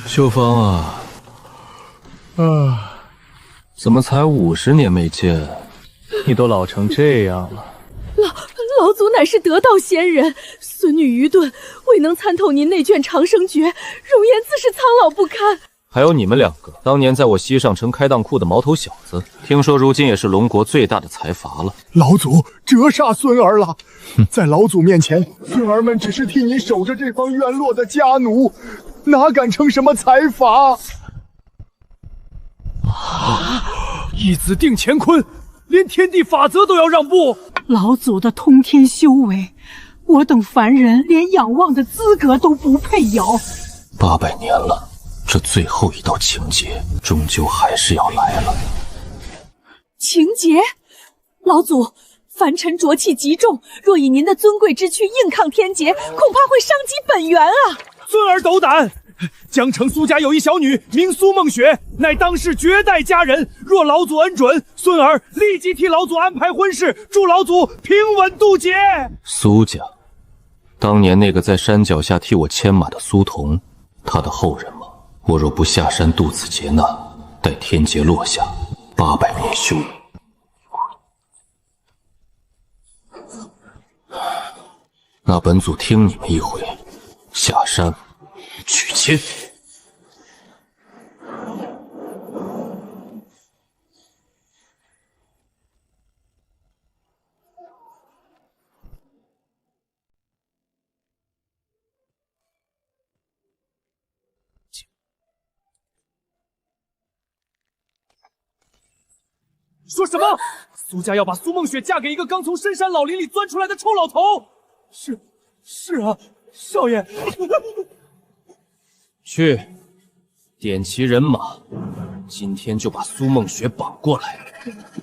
秀芳啊，怎么才50年没见，你都老成这样了？老祖乃是得道仙人，孙女愚钝，未能参透您那卷长生诀，容颜自是苍老不堪。还有你们2个，当年在我西上城开当铺的毛头小子，听说如今也是龙国最大的财阀了。老祖折煞孙儿了，在老祖面前，孙儿们只是替你守着这方院落的家奴，哪敢称什么财阀？一子定乾坤，连天地法则都要让步。老祖的通天修为，我等凡人连仰望的资格都不配有。800年了，这最后一道情劫终究还是要来了。情劫，老祖，凡尘浊气极重，若以您的尊贵之躯硬抗天劫，恐怕会伤及本源啊！孙儿斗胆！江城苏家有一小女，名苏梦雪，乃当世绝代佳人。若老祖恩准，孙儿立即替老祖安排婚事，祝老祖平稳渡劫。苏家，当年那个在山脚下替我牵马的苏童，他的后人吗？我若不下山渡此劫难，待天劫落下，800年休矣。那本祖听你们一回，下山取签。说什么？苏家要把苏梦雪嫁给一个刚从深山老林里钻出来的臭老头？是啊，少爷。去，点齐人马，今天就把苏梦雪绑过来，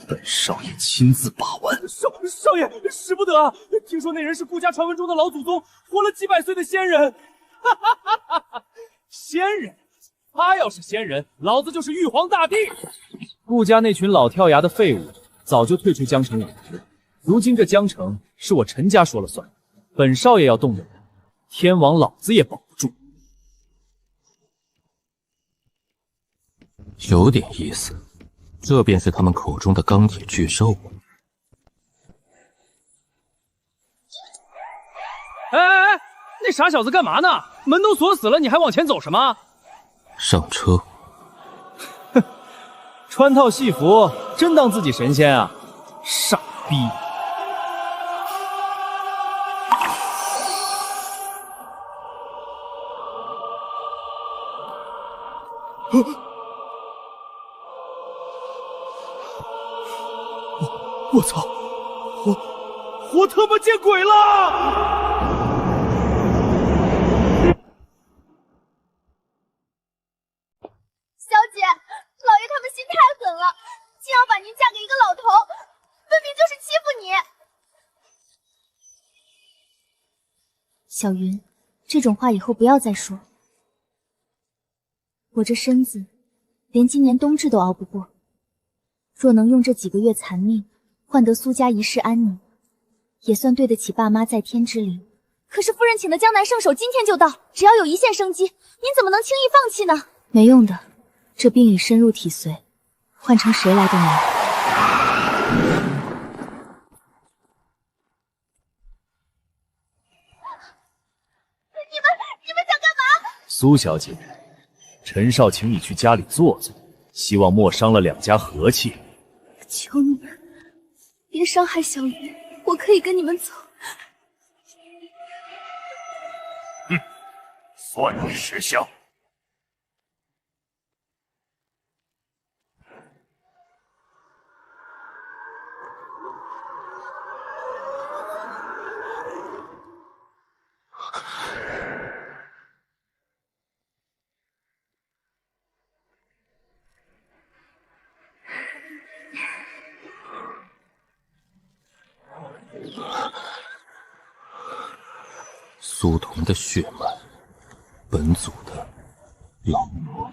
本少爷亲自把玩。少爷，使不得啊！听说那人是顾家传闻中的老祖宗，活了几百岁的仙人。哈哈哈哈哈！仙人？他要是仙人，老子就是玉皇大帝。顾家那群老跳崖的废物，早就退出江城5年，如今这江城是我陈家说了算，本少爷要动的人，天王老子也保不住。有点意思，这便是他们口中的钢铁巨兽。哎，那傻小子干嘛呢？门都锁死了，你还往前走什么？上车。穿套戏服，真当自己神仙啊？傻逼！我操！我他妈见鬼了！小姐，老爷他们心太狠了，竟要把您嫁给一个老头，分明就是欺负你。小云，这种话以后不要再说。我这身子连今年冬至都熬不过，若能用这几个月残命换得苏家一世安宁，也算对得起爸妈在天之灵。可是夫人请的江南圣手今天就到，只要有一线生机，您怎么能轻易放弃呢？没用的，这病已深入体髓，换成谁来都难。你们想干嘛？苏小姐，陈少请你去家里坐坐，希望莫伤了2家和气。求你们别伤害小鱼，我可以跟你们走。算你识相。苏童的血脉，本祖的老婆。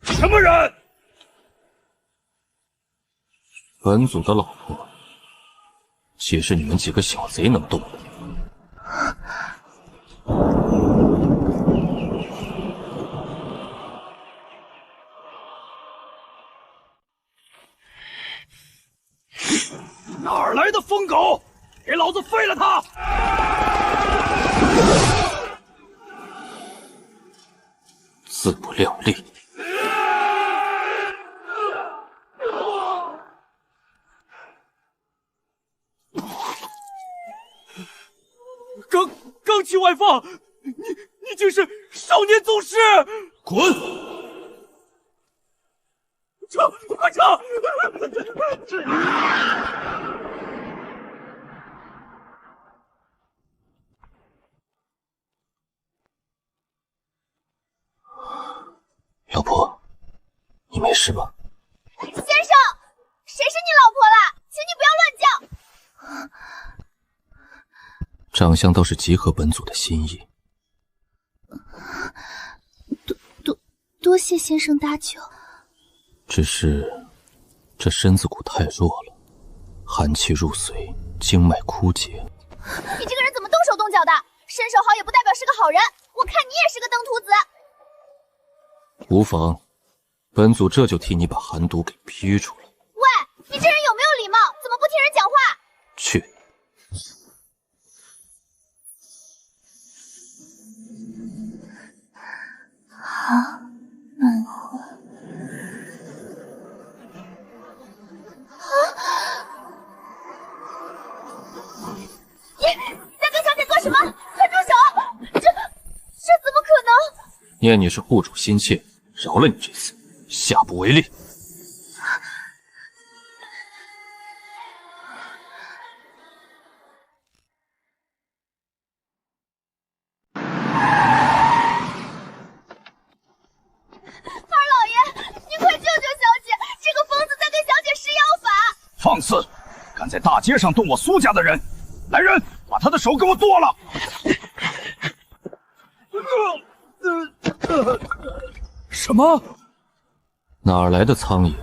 什么人？本祖的老婆，岂是你们几个小贼能动的？哪儿来的疯狗？给老子废了他！自不量力！刚起外放，你竟是少年宗师！滚！撤！快撤！老婆，你没事吧？先生，谁是你老婆了？请你不要乱叫。长相倒是极合本祖的心意。多谢先生搭救。只是这身子骨太弱了，寒气入髓，经脉枯竭。你这个人怎么动手动脚的？身手好也不代表是个好人。我看你也是个登徒子。无妨，本祖这就替你把寒毒给逼出来。喂，你这人有没有礼貌？怎么不听人讲话？去。好，慢活。你在跟小姐做什么？快住手！这怎么可能？念你是护主心切，饶了你这次，下不为例。二老爷，你快救救小姐！这个疯子在给小姐施妖法！放肆！敢在大街上动我苏家的人，来人，把他的手给我剁了！什么？哪儿来的苍蝇？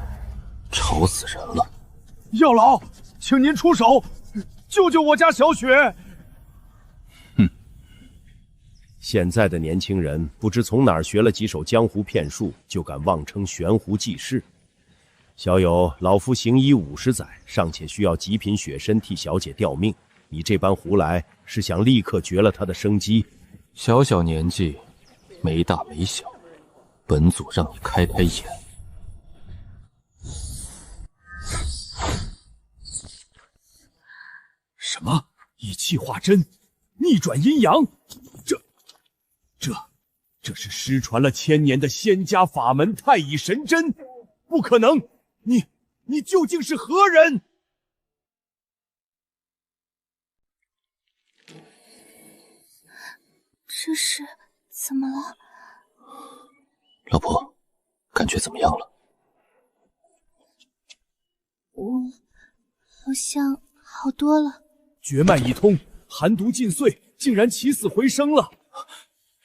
吵死人了！药老，请您出手，救救我家小雪！现在的年轻人不知从哪儿学了几手江湖骗术，就敢妄称悬壶济世。小友，老夫行医50载，尚且需要极品血参替小姐吊命，你这般胡来，是想立刻绝了她的生机？小小年纪，没大没小，本祖让你开开眼。什么？以气化真，逆转阴阳？这是失传了千年的仙家法门太乙神针，不可能！你究竟是何人？这是怎么了？老婆，感觉怎么样了？我好像好多了。绝脉已通，寒毒尽碎，竟然起死回生了！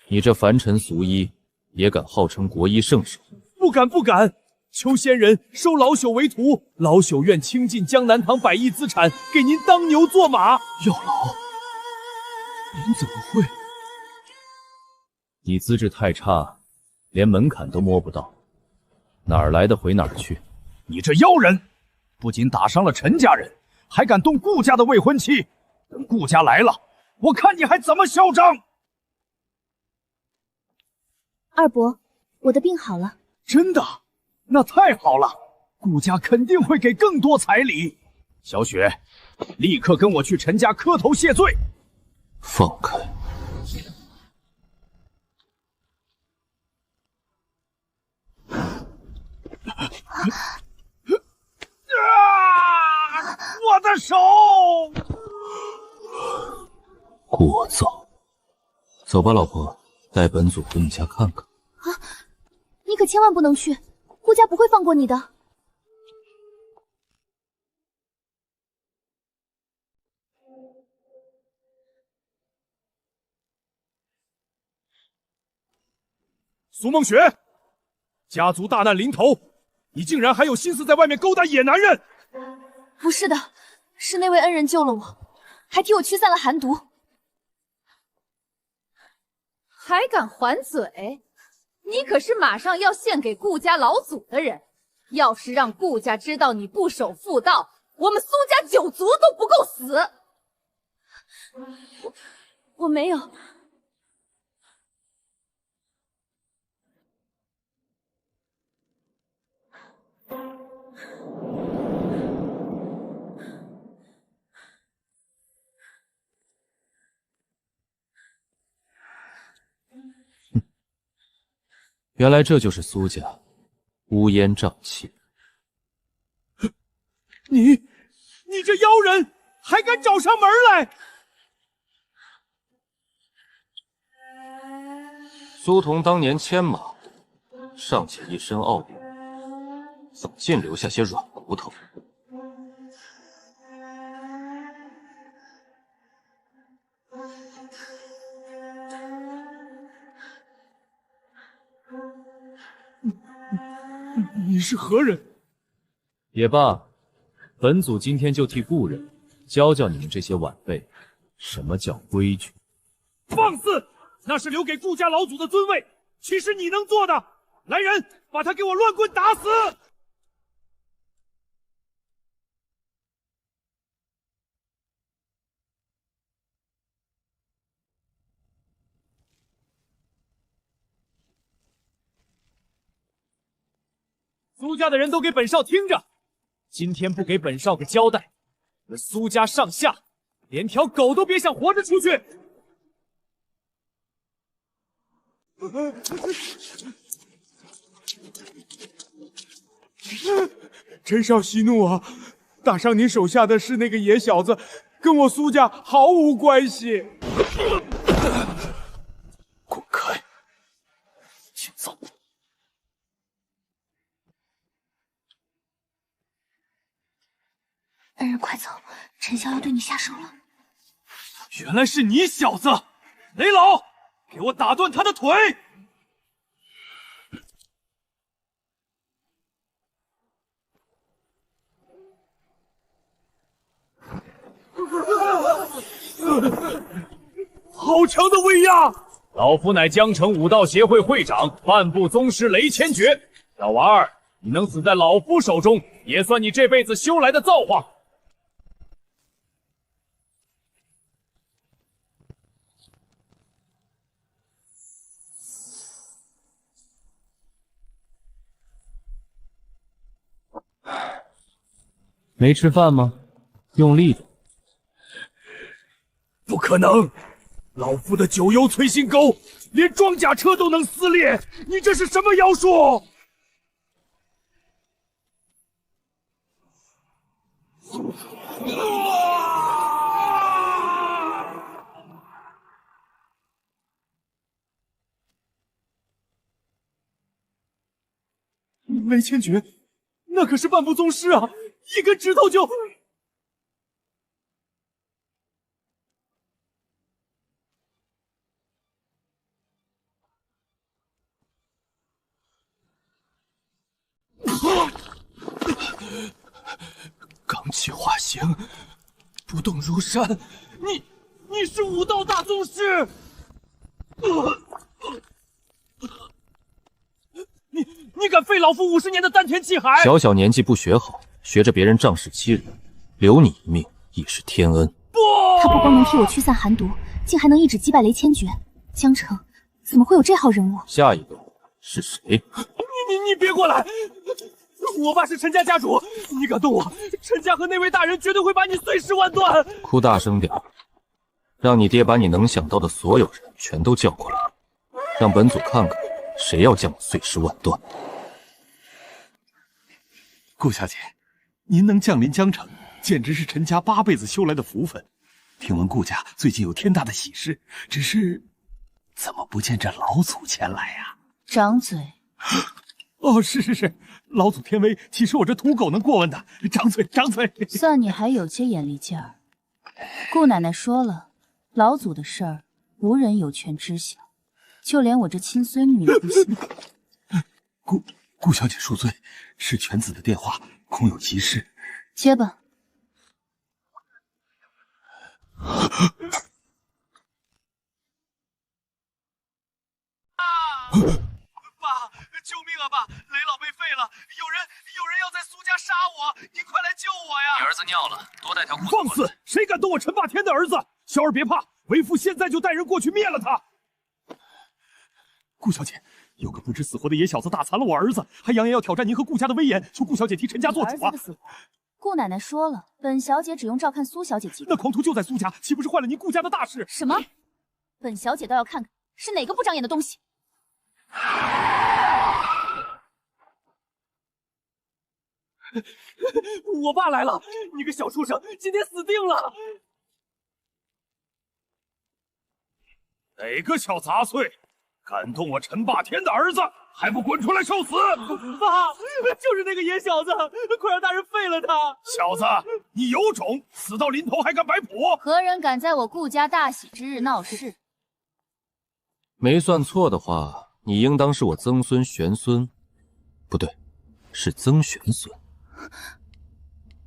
你这凡尘俗医，也敢号称国医圣手？不敢不敢！求仙人收老朽为徒，老朽愿倾尽江南堂100亿资产，给您当牛做马。药老，您怎么会？你资质太差，连门槛都摸不到，哪儿来的回哪儿去。你这妖人，不仅打伤了陈家人，还敢动顾家的未婚妻。等顾家来了，我看你还怎么嚣张！二伯，我的病好了。真的？那太好了，顾家肯定会给更多彩礼。小雪，立刻跟我去陈家磕头谢罪。放开！我的手！聒噪！走吧，老婆，带本祖回你家看看。啊！你可千万不能去，顾家不会放过你的。苏梦雪，家族大难临头，你竟然还有心思在外面勾搭野男人！不是的，是那位恩人救了我，还替我驱散了寒毒。还敢还嘴？你可是马上要献给顾家老祖的人，要是让顾家知道你不守妇道，我们苏家9族都不够死。我没有。原来这就是苏家，乌烟瘴气。你这妖人还敢找上门来！苏童当年牵马，尚且一身傲骨，怎么尽留下些软骨头？你是何人？也罢，本祖今天就替故人教教你们这些晚辈，什么叫规矩。放肆！那是留给顾家老祖的尊位，岂是你能做的？来人，把他给我乱棍打死！苏家的人都给本少听着，今天不给本少个交代，那苏家上下连条狗都别想活着出去！陈少息怒啊！打伤您手下的是那个野小子，跟我苏家毫无关系。滚开！请走。恩人，快走！陈潇要对你下手了。原来是你小子！雷老，给我打断他的腿！好强的威压！老夫乃江城武道协会会长，半部宗师雷千珏。小娃儿，你能死在老夫手中，也算你这辈子修来的造化。没吃饭吗？用力点！不可能！老夫的九幽摧心钩，连装甲车都能撕裂！你这是什么妖术？雷千珏，那可是半部宗师啊！一根指头就……刚气化形，不动如山。你是武道大宗师！你敢废老夫50年的丹田气海！小小年纪不学好，学着别人仗势欺人，留你一命已是天恩。不，他不光能替我驱散寒毒，竟还能一指击败雷千珏。江城怎么会有这号人物？下一个是谁？你别过来！我爸是陈家家主，你敢动我，陈家和那位大人绝对会把你碎尸万段！哭大声点，让你爹把你能想到的所有人全都叫过来，让本祖看看谁要将我碎尸万段。顾小姐，您能降临江城，简直是陈家8辈子修来的福分。听闻顾家最近有天大的喜事，只是怎么不见这老祖前来呀？掌嘴！哦，是，老祖天威，岂是我这土狗能过问的？掌嘴！算你还有些眼力劲儿。顾奶奶说了，老祖的事儿无人有权知晓，就连我这亲孙女也不行。顾小姐恕罪，是犬子的电话，恐有急事。接吧。爸，救命啊！爸，雷老被废了，有人要在苏家杀我，你快来救我呀！你儿子尿了，多带条裤子。放肆！谁敢动我陈霸天的儿子？小儿别怕，为父现在就带人过去灭了他。顾小姐，有个不知死活的野小子打残了我儿子，还扬言要挑战您和顾家的威严，求顾小姐替陈家做主啊！顾奶奶说了，本小姐只用照看苏小姐即可。那狂徒就在苏家，岂不是坏了您顾家的大事？什么？本小姐倒要看看是哪个不长眼的东西。我爸来了！你个小畜生，今天死定了！哪个小杂碎，敢动我陈霸天的儿子，还不滚出来受死！爸，就是那个野小子，快让大人废了他！小子，你有种，死到临头还敢摆谱！何人敢在我顾家大喜之日闹事？没算错的话，你应当是我曾孙玄孙，不对，是曾玄孙。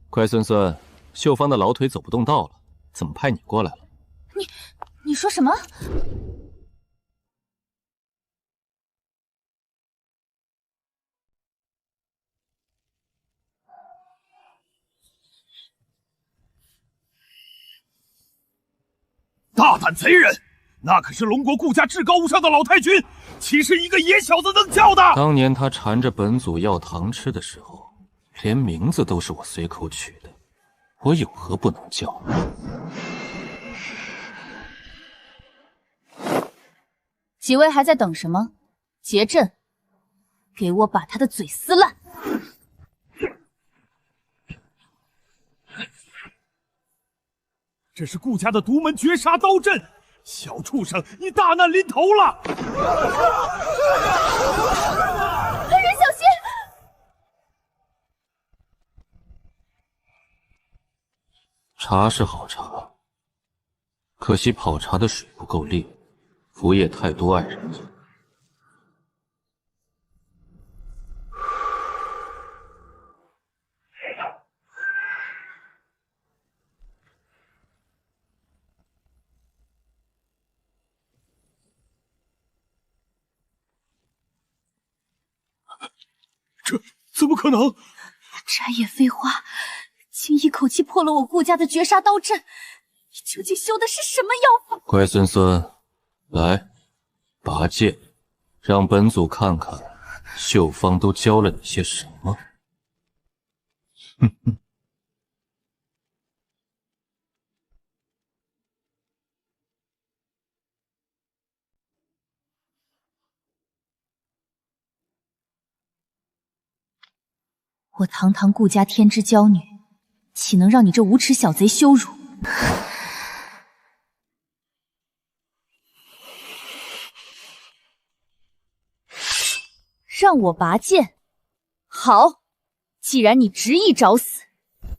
快孙孙，秀芳的老腿走不动道了，怎么派你过来了？你说什么？大胆贼人！那可是龙国顾家至高无上的老太君，岂是一个野小子能叫的？当年他缠着本祖要糖吃的时候，连名字都是我随口取的，我有何不能叫？几位还在等什么？结阵，给我把他的嘴撕烂！这是顾家的独门绝杀刀阵，小畜生，你大难临头了！来人，小心！茶是好茶，可惜泡茶的水不够烈，服液太多碍人眼。这怎么可能？摘叶飞花，竟一口气破了我顾家的绝杀刀阵，你究竟修的是什么妖法？乖孙孙，来，拔剑，让本祖看看秀芳都教了你些什么。哼哼。我堂堂顾家天之娇女，岂能让你这无耻小贼羞辱？让我拔剑？好，既然你执意找死，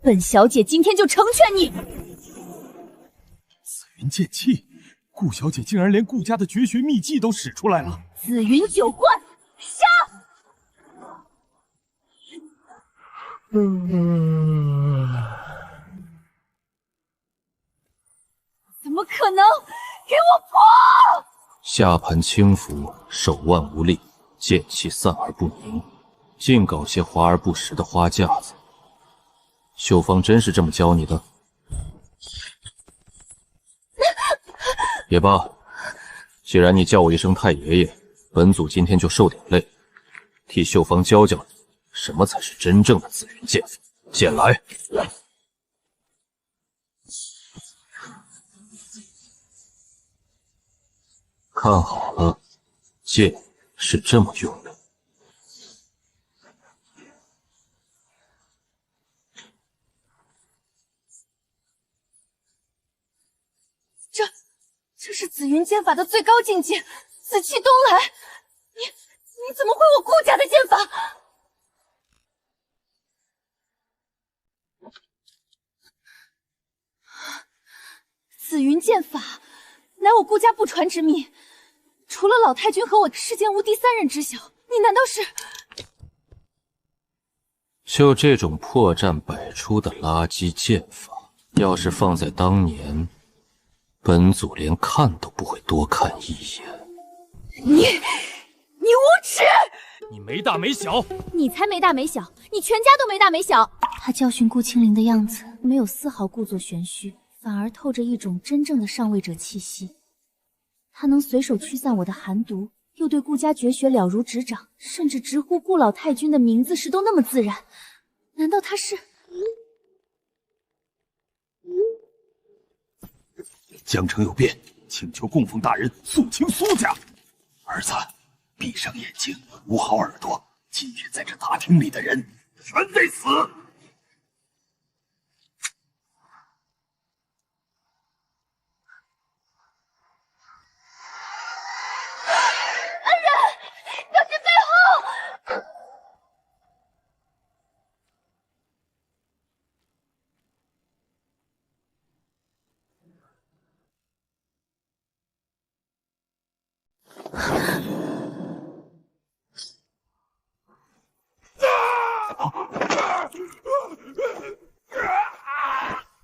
本小姐今天就成全你。紫云剑气，顾小姐竟然连顾家的绝学秘技都使出来了。紫云九冠，杀！怎么可能？给我破！下盘轻浮，手腕无力，剑气散而不宁，净搞些华而不实的花架子。秀芳真是这么教你的？也罢，既然你叫我一声太爷爷，本祖今天就受点累，替秀芳教教你什么才是真正的紫云剑法。剑来！看好了，剑是这么用的。这是紫云剑法的最高境界，紫气东来。你怎么会我顾家的剑法？紫云剑法乃我顾家不传之秘，除了老太君和我，世间无第三人知晓。你难道是？就这种破绽百出的垃圾剑法，要是放在当年，本祖连看都不会多看一眼。你无耻！你没大没小！你才没大没小，你全家都没大没小。他教训顾清灵的样子，没有丝毫故作玄虚，反而透着一种真正的上位者气息。他能随手驱散我的寒毒，又对顾家绝学了如指掌，甚至直呼顾老太君的名字时都那么自然。难道他是？江城有变，请求供奉大人肃清苏家。儿子，闭上眼睛，捂好耳朵。今天在这大厅里的人全得死！恩人，都是背后！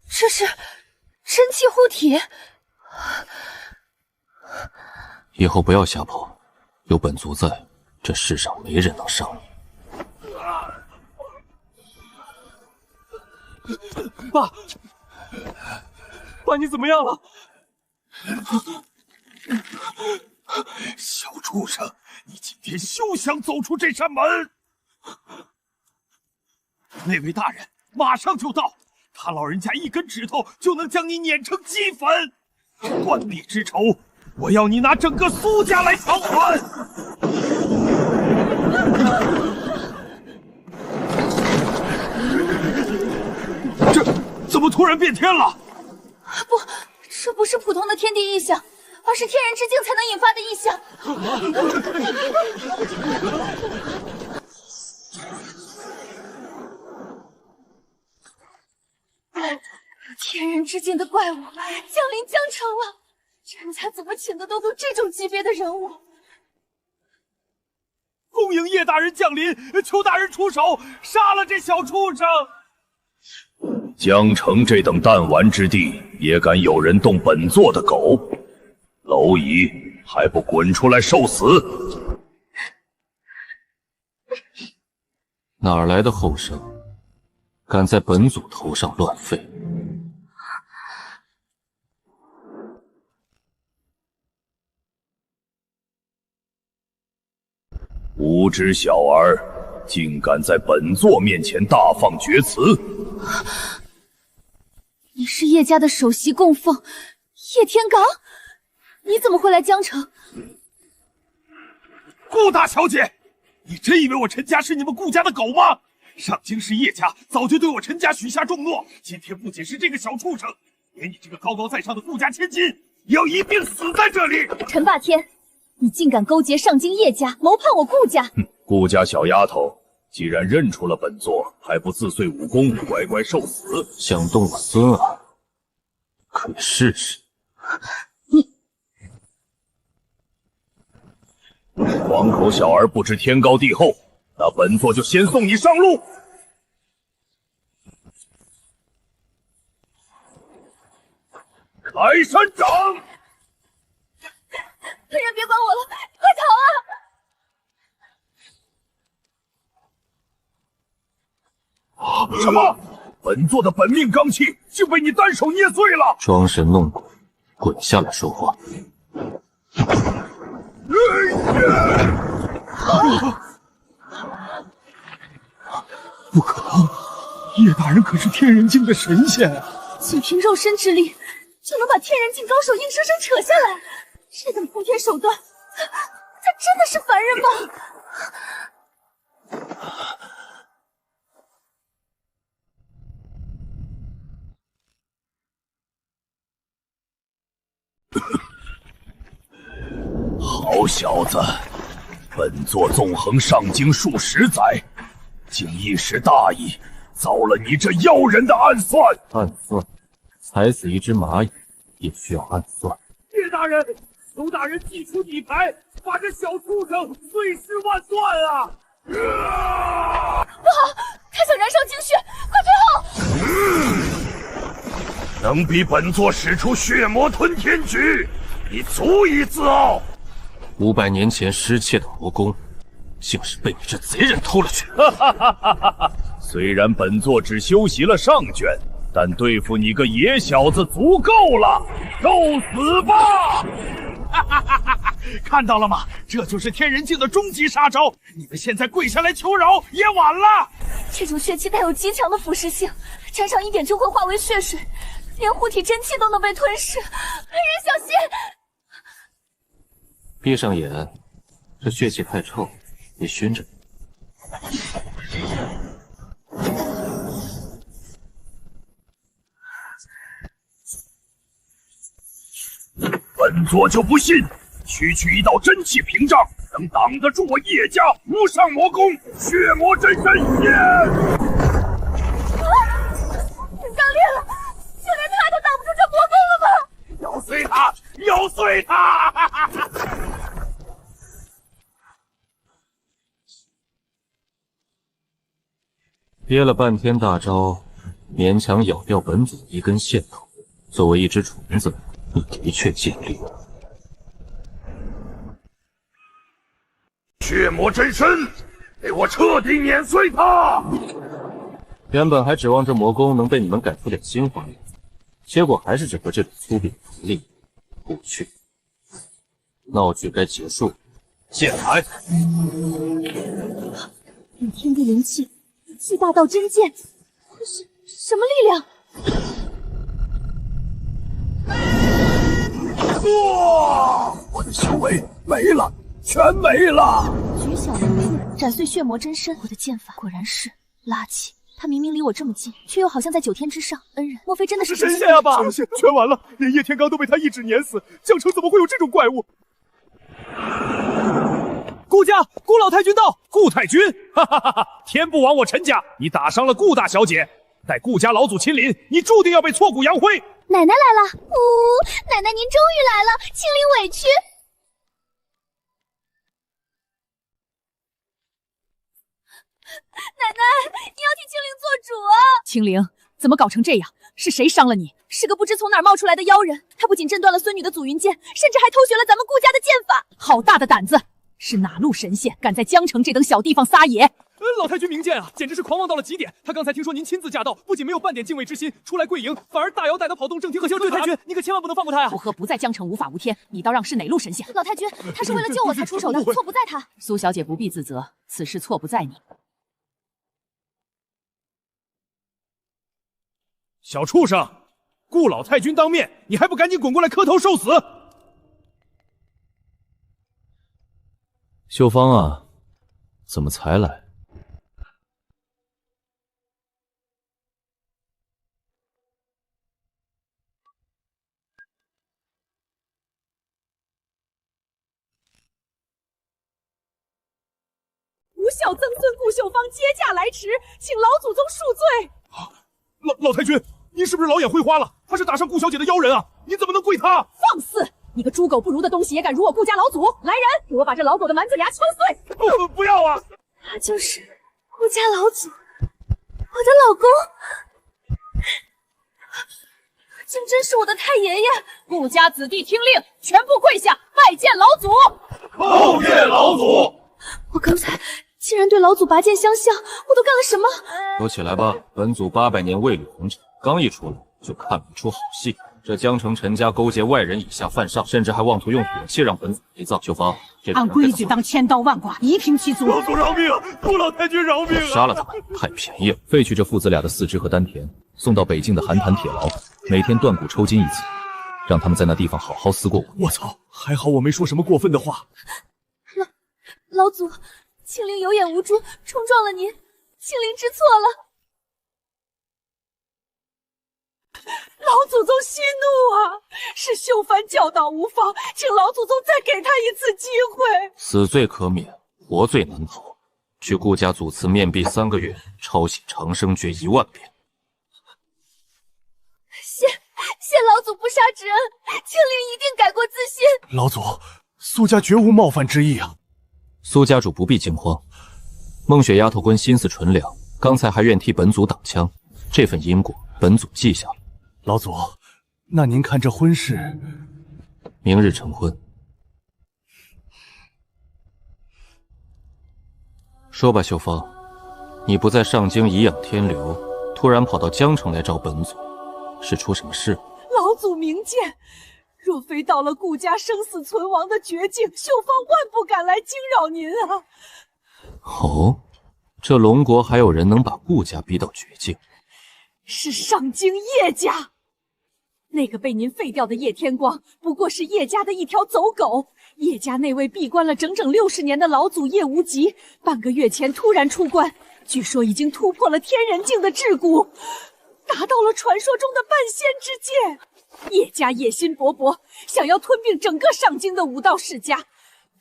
这是真气护体。以后不要瞎跑，有本族在，这世上没人能伤你。爸，爸，你怎么样了？小畜生，你今天休想走出这扇门！那位大人马上就到，他老人家一根指头就能将你碾成齑粉。这断臂之仇，我要你拿整个苏家来偿还！这怎么突然变天了？不，这不是普通的天地异象，而是天人之境才能引发的异象。天人之境的怪物降临江城了，陈家怎么请得动这种级别的人物？恭迎叶大人降临，求大人出手，杀了这小畜生！江城这等弹丸之地，也敢有人动本座的狗？蝼蚁还不滚出来受死！哪来的后生，敢在本祖头上乱吠？无知小儿，竟敢在本座面前大放厥词！你是叶家的首席供奉叶天罡，你怎么会来江城？顾大小姐，你真以为我陈家是你们顾家的狗吗？上京是叶家早就对我陈家许下重诺，今天不仅是这个小畜生，连你这个高高在上的顾家千金，也要一并死在这里！陈霸天，你竟敢勾结上京叶家，谋叛我顾家！顾家小丫头，既然认出了本座，还不自废武功，乖乖受死！想动我孙儿，可以试试。黄口小儿不知天高地厚，那本座就先送你上路。开山掌！恩人别管我了，快逃啊！什么？本座的本命罡气竟被你单手捏碎了！装神弄鬼，滚下来说话！不可能，叶大人可是天人境的神仙啊！仅凭肉身之力，就能把天人境高手硬生生扯下来，这等通天手段，他真的是凡人吗？好小子，本座纵横上京数十载，竟一时大意，遭了你这妖人的暗算！暗算？踩死一只蚂蚁也需要暗算？叶大人，求大人祭出底牌，把这小畜生碎尸万段啊！不好，他想燃烧精血，快退后！能比本座使出血魔吞天举，你足以自傲。500年前失窃的魔弓，竟是被你这贼人偷了去。虽然本座只修习了上卷，但对付你个野小子足够了，受死吧！看到了吗？这就是天人境的终极杀招！你们现在跪下来求饶也晚了。这种血气带有极强的腐蚀性，沾上一点就会化为血水，连护体真气都能被吞噬。人小心！闭上眼，这血气太臭，你熏着。本座就不信，区区一道真气屏障能挡得住我叶家无上魔功血魔真身耶！刚裂了，就连他都挡不住这魔功了吗？咬碎他，咬碎他！憋了半天大招，勉强咬掉本祖一根线头。作为一只虫子，你的确尽力了。血魔真身，给我彻底碾碎他！原本还指望这魔功能被你们改出点新花样，结果还是只和这种粗鄙福利过不去。闹剧该结束，剑来！有天地灵气，气大道真剑，什么力量？哇！我的修为没了，全没了！举小无字，斩碎血魔真身。我的剑法果然是垃圾。他明明离我这么近，却又好像在9天之上。恩人，莫非真的是神仙啊？爸，全完了，连叶天罡都被他一指碾死，江城怎么会有这种怪物？顾家，顾老太君到！顾太君，哈哈哈哈！天不亡我陈家，你打伤了顾大小姐，待顾家老祖亲临，你注定要被挫骨扬灰。奶奶来了！奶奶您终于来了，青灵委屈。奶奶，你要替青灵做主啊！青灵，怎么搞成这样？是谁伤了你？是个不知从哪儿冒出来的妖人，他不仅震断了孙女的祖云剑，甚至还偷学了咱们顾家的剑法。好大的胆子！是哪路神仙敢在江城这等小地方撒野？老太君明鉴啊，简直是狂妄到了极点。他刚才听说您亲自驾到，不仅没有半点敬畏之心，出来跪迎，反而大摇摆的跑动正厅和萧太君，你可千万不能放过他呀！我和不在江城无法无天，你倒让是哪路神仙？老太君，他是为了救我才出手的，错不在他。苏小姐不必自责，此事错不在你。小畜生，顾老太君当面，你还不赶紧滚过来磕头受死！秀芳啊，怎么才来？吾小曾孙顾秀芳接驾来迟，请老祖宗恕罪。老太君，您是不是老眼昏花了？他是打伤顾小姐的妖人啊！您怎么能跪他？放肆！你个猪狗不如的东西，也敢辱我顾家老祖！来人，给我把这老狗的满嘴牙敲碎！不要啊！他就是顾家老祖，我的老公，竟真是我的太爷爷！顾家子弟听令，全部跪下拜见老祖！叩谒老祖！我刚才竟然对老祖拔剑相向，我都干了什么？都起来吧！本祖800年未履红尘，刚一出来就看了一出好戏。这江城陈家勾结外人以下犯上，甚至还妄图用火器让本祖陪葬。秀芳，这按规矩当千刀万剐，一平其足。老祖饶命啊！顾老太君饶命啊！杀了他们，太便宜了。废去这父子俩的四肢和丹田，送到北境的寒潭铁牢，每天断骨抽筋一次，让他们在那地方好好思过。我操！还好我没说什么过分的话。老祖，青灵有眼无珠，冲撞了您，青灵知错了。老祖宗息怒啊！是秀帆教导无方，请老祖宗再给他一次机会。死罪可免，活罪难逃。去顾家祖祠面壁3个月，抄写长生诀1万遍。谢老祖不杀之恩，青灵一定改过自新。老祖，苏家绝无冒犯之意啊！苏家主不必惊慌，孟雪丫头关心思纯良，刚才还愿替本祖挡枪，这份因果本祖记下了。老祖，那您看这婚事，明日成婚。说吧，秀芳，你不在上京颐养天流，突然跑到江城来找本祖，是出什么事？老祖明鉴，若非到了顾家生死存亡的绝境，秀芳万不敢来惊扰您啊！哦，这龙国还有人能把顾家逼到绝境？是上京叶家。那个被您废掉的叶天光，不过是叶家的一条走狗。叶家那位闭关了整整60年的老祖叶无极，半个月前突然出关，据说已经突破了天人境的桎梏，达到了传说中的半仙之界。叶家野心勃勃，想要吞并整个上京的武道世家。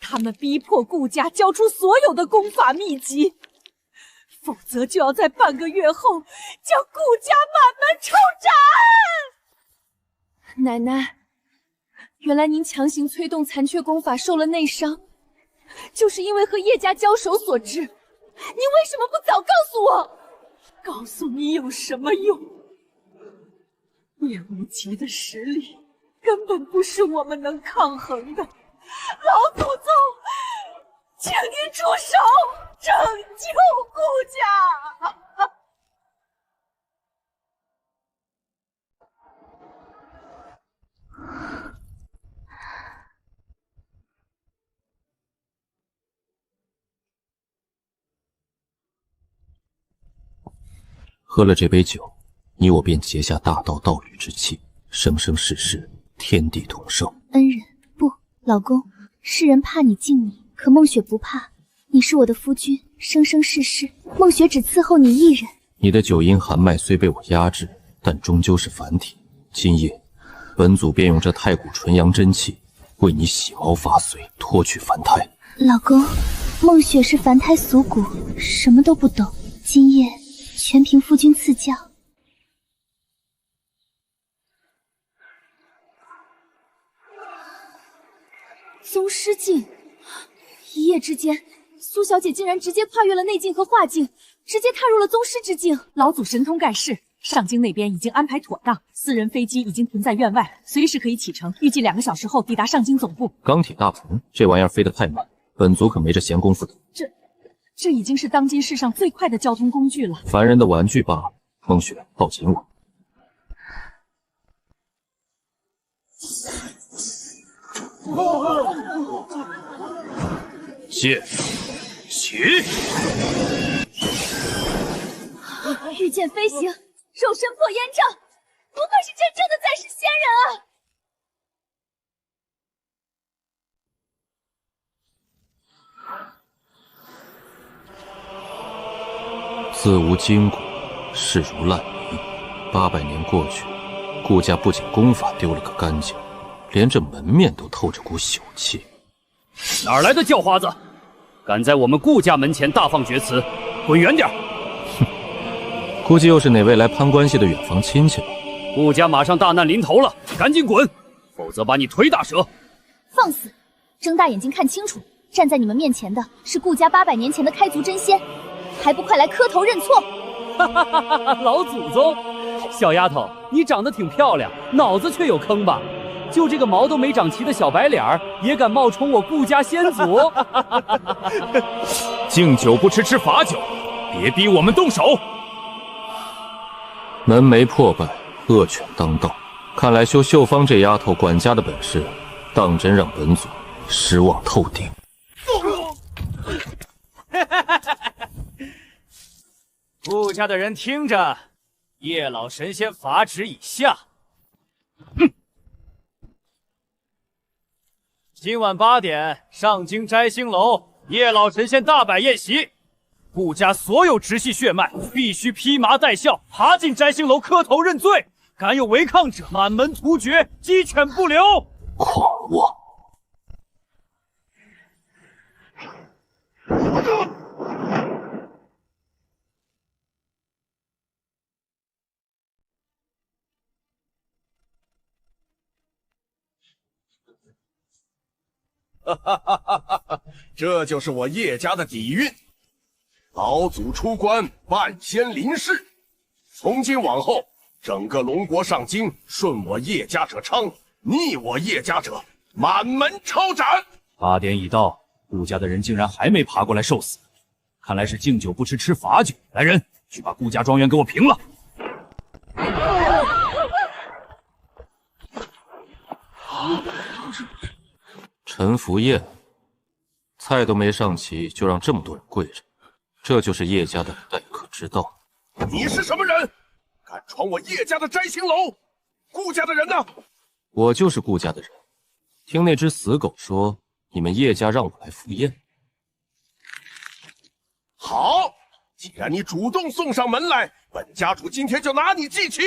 他们逼迫顾家交出所有的功法秘籍，否则就要在半个月后将顾家满门抄斩。奶奶，原来您强行催动残缺功法受了内伤，就是因为和叶家交手所致。您为什么不早告诉我？告诉你有什么用？叶无极的实力根本不是我们能抗衡的。老祖宗，请您出手拯救顾家！喝了这杯酒，你我便结下大道道侣之契，生生世世天地同寿。恩人，不，老公，世人怕你敬你，可梦雪不怕。你是我的夫君，生生世世，梦雪只伺候你一人。你的九阴寒脉虽被我压制，但终究是凡体。今夜，本祖便用这太古纯阳真气为你洗毛发髓，脱去凡胎。老公，梦雪是凡胎俗骨，什么都不懂。今夜全凭夫君赐教。宗师境，一夜之间，苏小姐竟然直接跨越了内境和化境，直接踏入了宗师之境。老祖神通盖世，上京那边已经安排妥当，私人飞机已经停在院外，随时可以启程，预计2个小时后抵达上京总部。钢铁大鹏，这玩意儿飞得太慢，本族可没这闲工夫的。这已经是当今世上最快的交通工具了。凡人的玩具罢了。梦雪，抱紧我。谢。起。御剑飞行，肉身破烟障，不愧是真正的在世仙人啊！自无筋骨，视如烂泥。800年过去，顾家不仅功法丢了个干净，连这门面都透着股朽气。哪来的叫花子，敢在我们顾家门前大放厥词，滚远点！哼，估计又是哪位来攀关系的远房亲戚吧。顾家马上大难临头了，赶紧滚，否则把你腿打折！放肆！睁大眼睛看清楚，站在你们面前的是顾家800年前的开族真仙。还不快来磕头认错！哈哈哈哈！老祖宗，小丫头，你长得挺漂亮，脑子却有坑吧？就这个毛都没长齐的小白脸儿，也敢冒充我顾家先祖？敬酒不吃吃罚酒，别逼我们动手！门楣破败，恶犬当道。看来修秀芳这丫头管家的本事，当真让本祖失望透顶。顾家的人听着，叶老神仙法旨已下。哼！今晚8点，上京摘星楼，叶老神仙大摆宴席，顾家所有直系血脉必须披麻戴孝，爬进摘星楼磕头认罪。敢有违抗者，满门突厥，鸡犬不留。狂妄！哈哈哈哈哈！这就是我叶家的底蕴。老祖出关，半仙临世，从今往后，整个龙国上京，顺我叶家者昌，逆我叶家者满门抄斩。8点已到，顾家的人竟然还没爬过来受死，看来是敬酒不吃吃罚酒。来人，去把顾家庄园给我平了。陈福燕，菜都没上齐，就让这么多人跪着，这就是叶家的待客之道。你是什么人？敢闯我叶家的摘星楼？顾家的人呢？我就是顾家的人。听那只死狗说，你们叶家让我来赴宴。好，既然你主动送上门来，本家主今天就拿你祭旗，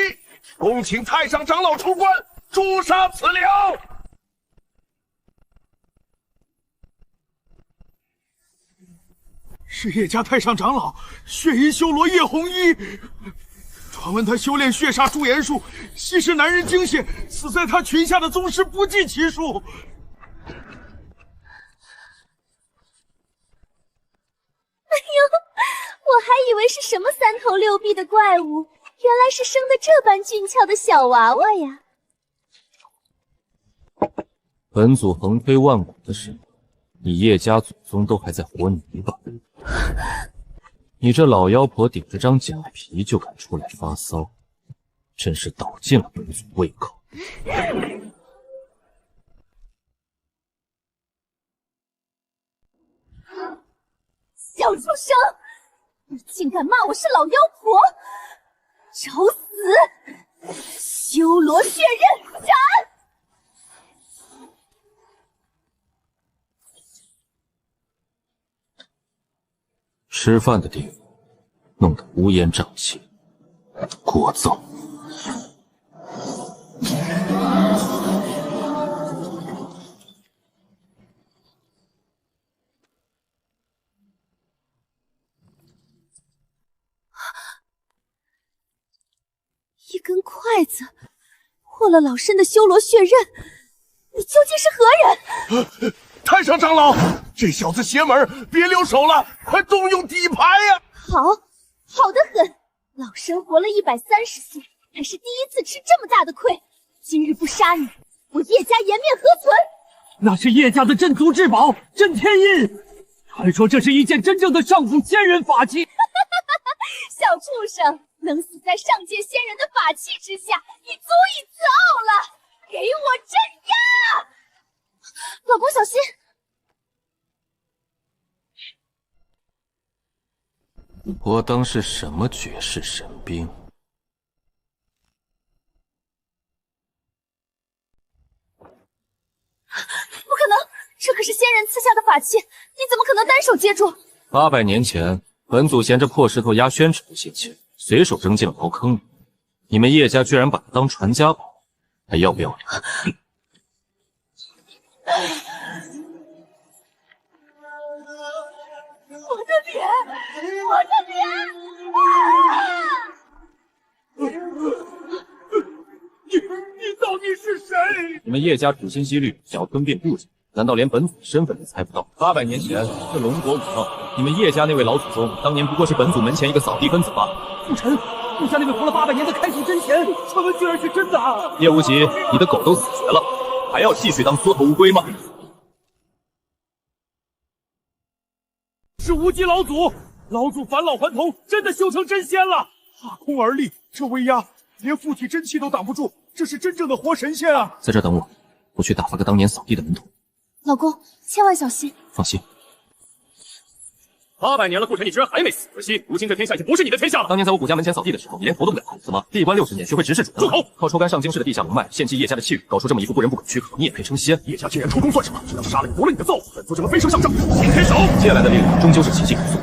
恭请太上长老出关，诛杀此僚。是叶家太上长老血银修罗叶弘一，传闻他修炼血煞驻颜术，吸食男人精血，死在他裙下的宗师不计其数。哎呦，我还以为是什么3头6臂的怪物，原来是生得这般俊俏的小娃娃呀！本祖横推万古的时候，你叶家祖宗都还在和泥巴。你这老妖婆顶着张假皮就敢出来发骚，真是倒尽了本祖胃口。小畜生，你竟敢骂我是老妖婆，找死！修罗血刃斩！吃饭的地方弄得乌烟瘴气，聒噪。一根筷子破了老身的修罗血刃，你究竟是何人？太上长老，这小子邪门，别留手了，快动用底牌呀！好，好得很。老身活了130岁，还是第一次吃这么大的亏。今日不杀你，我叶家颜面何存？那是叶家的镇族至宝镇天印，传说这是一件真正的上古仙人法器。小畜生，能死在上界仙人的法器之下，你足以自傲了。给我镇压！老公小心！我当是什么绝世神兵？不可能，这可是仙人赐下的法器，你怎么可能单手接住？800年前，本祖衔着破石头压宣纸的心情，随手扔进了茅坑里。你们叶家居然把它当传家宝，还要不要脸？我的脸，我的脸！你到底是谁？你们叶家处心积虑想要吞并顾家，难道连本祖的身份都猜不到？800年前，这龙国武道，你们叶家那位老祖宗，当年不过是本祖门前一个扫地分子罢了。父臣，顾家那位活了800年的开祖真贤，传闻居然是真的啊！叶无极，你的狗都死绝了，还要继续当缩头乌龟吗？是无极老祖，老祖返老还童，真的修成真仙了，踏空而立，这威压连附体真气都挡不住，这是真正的活神仙啊！在这等我，我去打发个当年扫地的门徒。老公，千万小心。放心。 800年了，顾辰你居然还没死！可惜，如今这天下已经不是你的天下了。当年在我顾家门前扫地的时候，你连活都不了，怎么闭关60年，学会直视主人？住口！靠抽干上京市的地下龙脉，献祭叶家的气运，搞出这么一副不人不可躯壳，你也配称仙？叶家既然出宫算什么？只要杀了你，夺了你的灶，本座就能飞升上正。擎天手，借来的力量终究是奇迹可塑。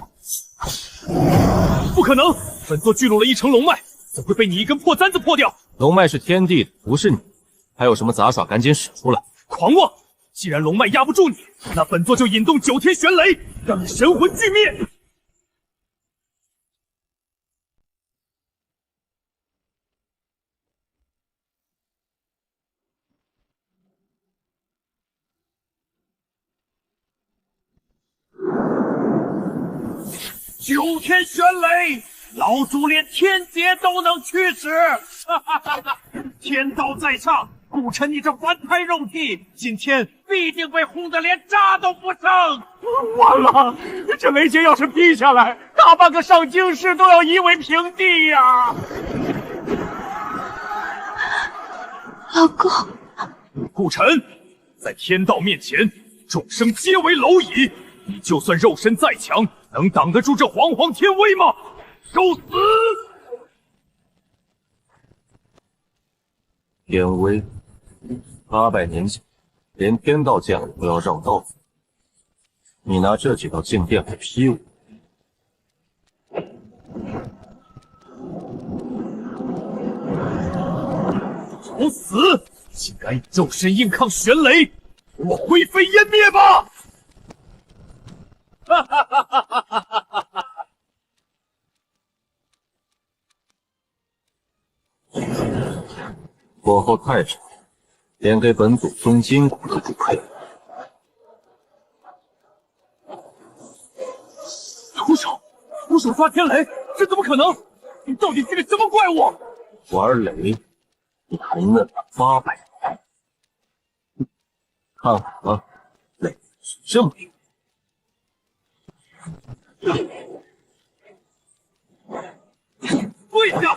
不可能！本座聚拢了1城龙脉，怎会被你一根破簪子破掉？龙脉是天地的，不是你。还有什么杂耍，赶紧使出来！狂妄！既然龙脉压不住你，那本座就引动9天玄雷，让你神魂俱灭！ 9天玄雷，老祖连天劫都能驱使，天道在上，顾晨你这凡胎肉体，今天必定被轰得连渣都不剩。完了，这雷劫要是劈下来，大半个上京市都要夷为平地呀！老公，顾晨，在天道面前，众生皆为蝼蚁。你就算肉身再强，能挡得住这煌煌天威吗？受死！天威，800年前，连天道将领都要绕道走，你拿这几道静电来劈我？找死！竟敢以肉身硬抗玄雷，给我灰飞烟灭吧！哈哈哈哈哈哈哈！火候太长，连给本祖宗筋骨都不配。徒手抓天雷，这怎么可能？你到底是个什么怪物？玩雷，你还嫩了800年。看好了，雷是这么用。跪下！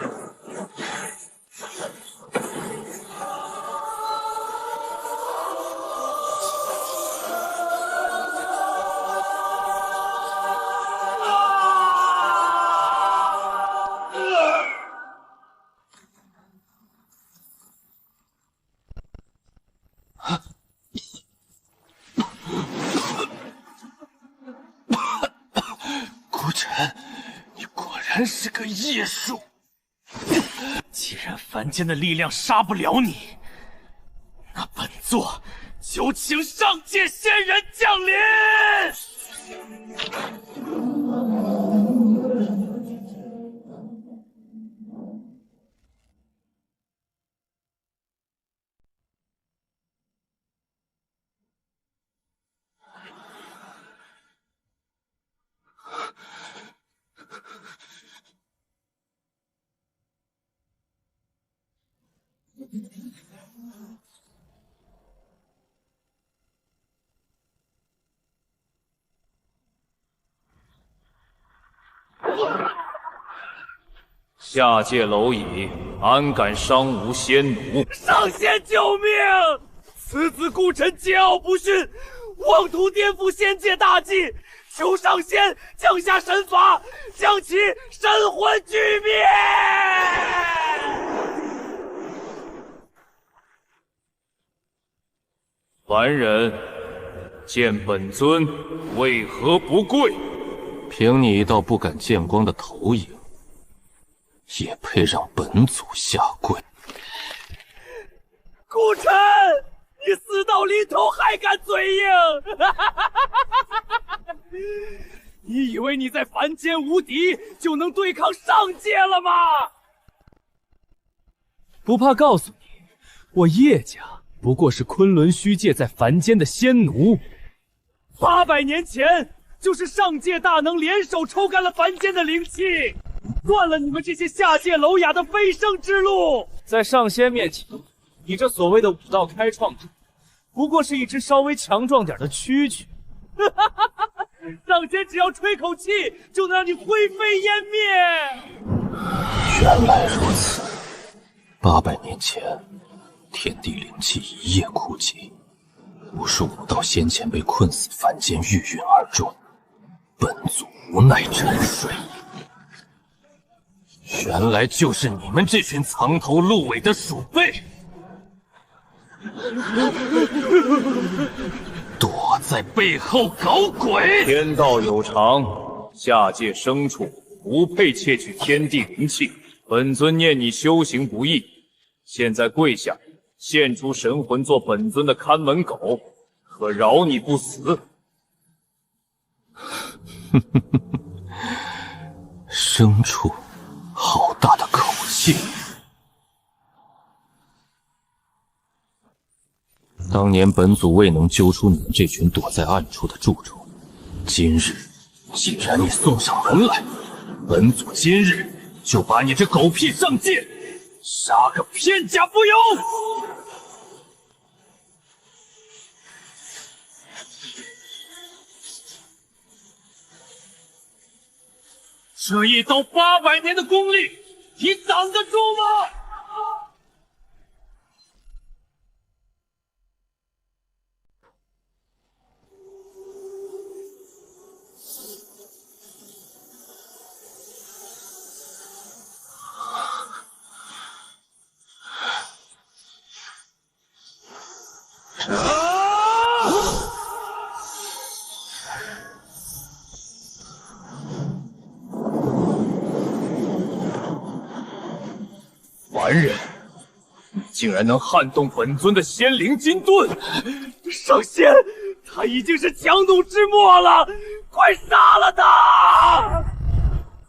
顾晨，你果然是个异术。既然凡间的力量杀不了你，那本座就请上界仙人降临。下界蝼蚁，安敢伤无仙奴？上仙救命！此子顾晨桀骜不驯，妄图颠覆仙界大计，求上仙降下神法，将其神魂俱灭！凡人见本尊为何不跪？凭你一道不敢见光的投影，也配让本祖下跪？顾晨，你死到临头还敢嘴硬！你以为你在凡间无敌，就能对抗上界了吗？不怕告诉你，我叶家不过是昆仑虚界在凡间的仙奴。800年前，就是上界大能联手抽干了凡间的灵气，断了你们这些下界蝼蚁的飞升之路。在上仙面前，你这所谓的武道开创者，不过是一只稍微强壮点的蛐蛐。上仙只要吹口气，就能让你灰飞烟灭。原来如此，800年前，天地灵气一夜枯竭，无数武道仙前被困死凡间，郁郁而终。本祖无奈沉睡。原来就是你们这群藏头露尾的鼠辈，躲在背后搞鬼！天道有常，下界牲畜不配窃取天地灵气。本尊念你修行不易，现在跪下，献出神魂做本尊的看门狗，可饶你不死。牲畜，好大的口气！当年本祖未能揪出你们这群躲在暗处的蛀虫，今日既然你送上门来，本祖今日就把你这狗屁上界杀个片甲不留！这一刀800年的功力，你挡得住吗？凡人，你竟然能撼动本尊的仙灵金盾！上仙，他已经是强弩之末了，快杀了他！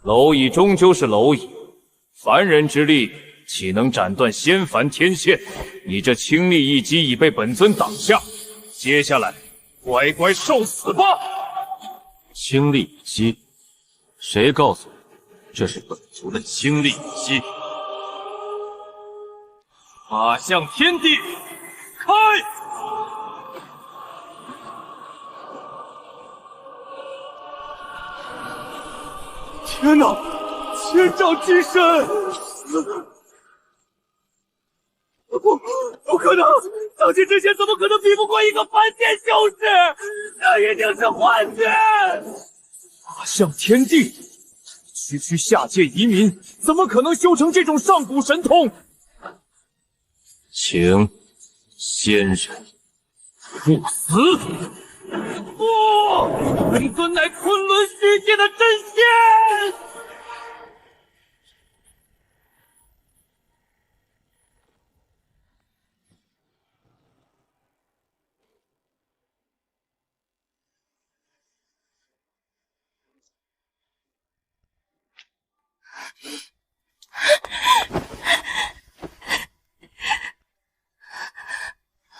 蝼蚁终究是蝼蚁，凡人之力岂能斩断仙凡天线？你这清力一击已被本尊挡下，接下来乖乖受死吧！清力一击，谁告诉你这是本族的清力一击？法相天地，开！天哪，千丈金身！不可能！当今之前怎么可能比不过一个凡间修士？这一定是幻觉！法相天地，区下界移民，怎么可能修成这种上古神通？请仙人不死！不，本尊乃昆仑虚界的真仙！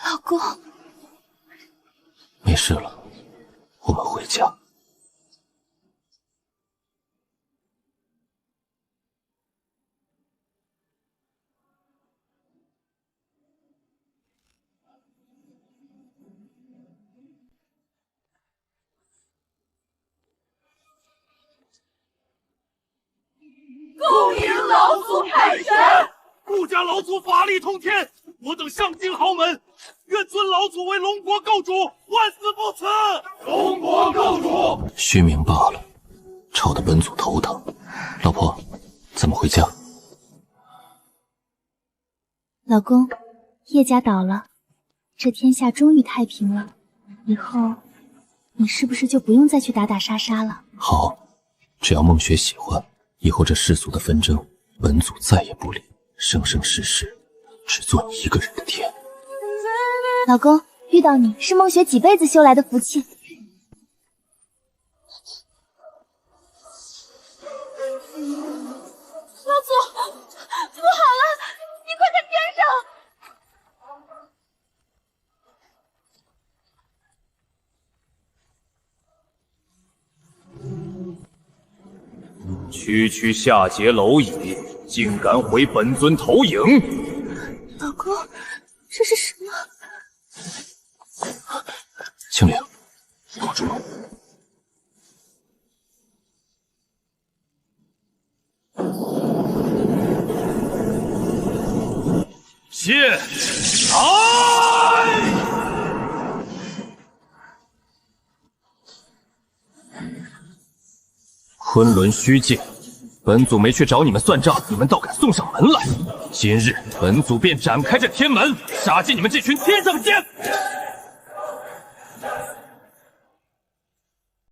老公，没事了，我们回家。恭迎老祖派神！顾家老祖法力通天，我等上京豪门，愿尊老祖为龙国构主，万死不辞！龙国构主，虚名罢了，吵得本祖头疼。老婆，咱们回家。老公，叶家倒了，这天下终于太平了。以后，你是不是就不用再去打打杀杀了？好，只要梦雪喜欢，以后这世俗的纷争，本祖再也不理，生生世世只做你一个人的天。老公，遇到你是梦雪几辈子修来的福气。老祖，不好了，你快看天上！区下界蝼蚁，竟敢毁本尊投影！老公，这是什么？青灵，保住！剑来！昆仑虚界，本祖没去找你们算账，你们倒敢送上门来！今日本祖便展开这天门，杀尽你们这群天上仙！